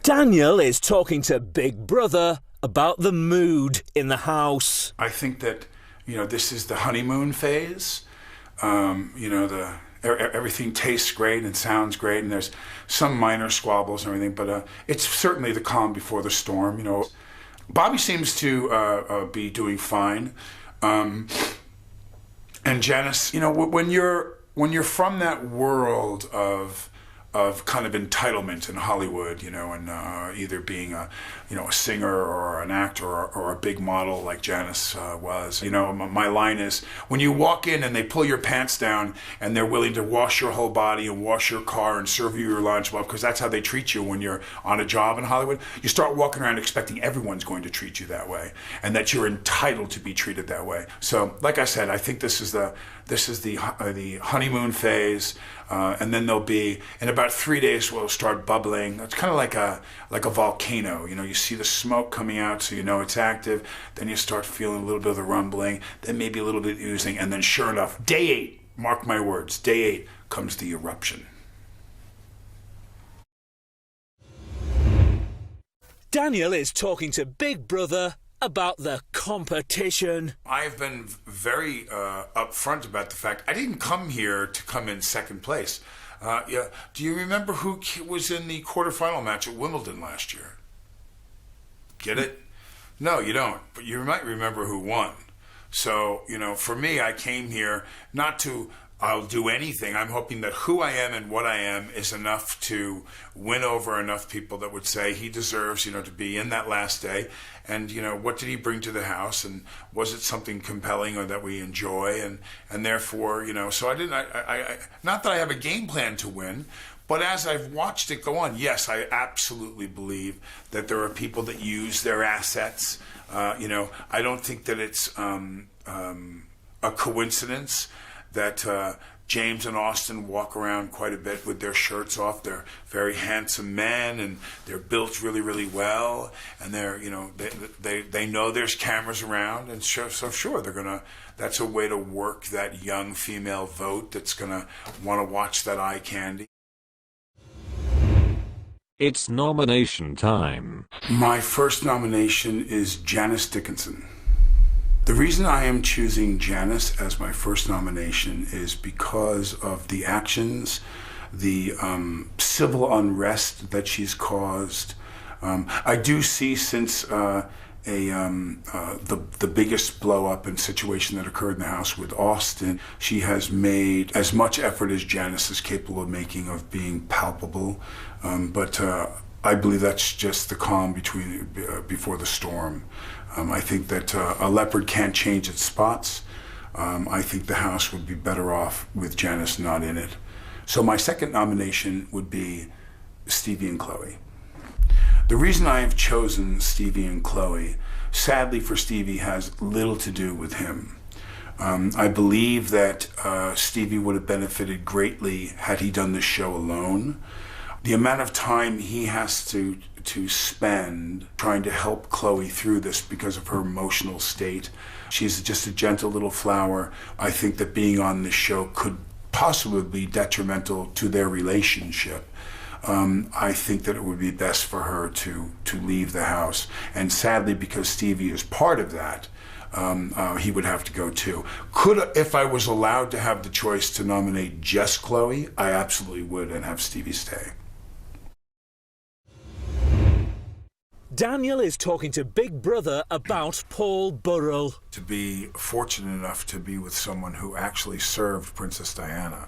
Daniel is talking to Big Brother about the mood in the house. I think that, this is the honeymoon phase. Everything tastes great and sounds great, and there's some minor squabbles and everything, but it's certainly the calm before the storm. Bobby seems to be doing fine, and Janice, when you're from that world of kind of entitlement in Hollywood, and either being a singer or an actor or a big model like Janice was. My line is, when you walk in and they pull your pants down and they're willing to wash your whole body and wash your car and serve you your lunch, well, because that's how they treat you when you're on a job in Hollywood, you start walking around expecting everyone's going to treat you that way and that you're entitled to be treated that way. So, like I said, I think this is the honeymoon phase, and then there'll be, in about 3 days, we'll start bubbling. It's kind of like a volcano. You see the smoke coming out, so you know it's active. Then you start feeling a little bit of the rumbling, then maybe a little bit of oozing, and then sure enough, day 8, mark my words, day 8 comes the eruption. Daniel is talking to Big Brother about the competition. I've been very upfront about the fact I didn't come here to come in second place. Do you remember who was in the quarterfinal match at Wimbledon last year? Get it? No, you don't. But you might remember who won. So, for me, I came here not to I'll do anything. I'm hoping that who I am and what I am is enough to win over enough people that would say he deserves, to be in that last day. And, what did he bring to the house? And was it something compelling or that we enjoy? And therefore, so I not that I have a game plan to win, but as I've watched it go on, yes, I absolutely believe that there are people that use their assets. I don't think that it's a coincidence that James and Austin walk around quite a bit with their shirts off. They're very handsome men, and they're built really, really well. And they're, they know there's cameras around, and so sure, that's a way to work that young female vote that's gonna want to watch that eye candy. It's nomination time. My first nomination is Janice Dickinson. The reason I am choosing Janice as my first nomination is because of the actions, the civil unrest that she's caused. I do see since the biggest blow-up and situation that occurred in the house with Austin, she has made as much effort as Janice is capable of making of being palpable. But I believe that's just the calm before the storm. I think that a leopard can't change its spots. I think the house would be better off with Janice not in it. So my second nomination would be Stevie and Chloe. The reason I have chosen Stevie and Chloe, sadly for Stevie, has little to do with him. I believe that Stevie would have benefited greatly had he done this show alone. The amount of time he has to spend trying to help Chloe through this because of her emotional state. She's just a gentle little flower. I think that being on this show could possibly be detrimental to their relationship. I think that it would be best for her to leave the house. And sadly, because Stevie is part of that, he would have to go too. If I was allowed to have the choice to nominate just Chloe, I absolutely would and have Stevie stay. Daniel is talking to Big Brother about Paul Burrell. To be fortunate enough to be with someone who actually served Princess Diana,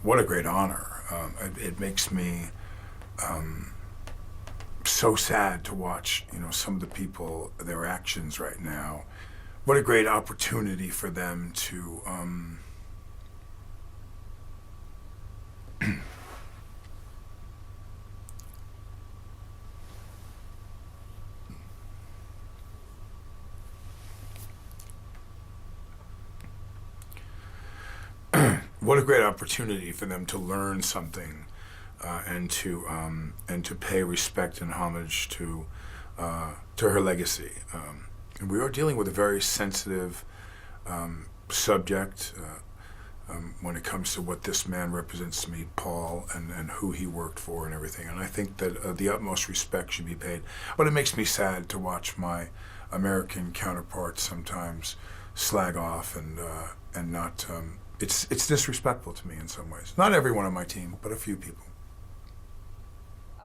what a great honor. It makes me so sad to watch, some of the people, their actions right now. What a great opportunity for them to what a great opportunity for them to learn something and to pay respect and homage to her legacy. And we are dealing with a very sensitive subject. when it comes to what this man represents to me, Paul, and who he worked for and everything. And I think that the utmost respect should be paid. But it makes me sad to watch my American counterparts sometimes slag off and not. It's disrespectful to me in some ways. Not everyone on my team, but a few people.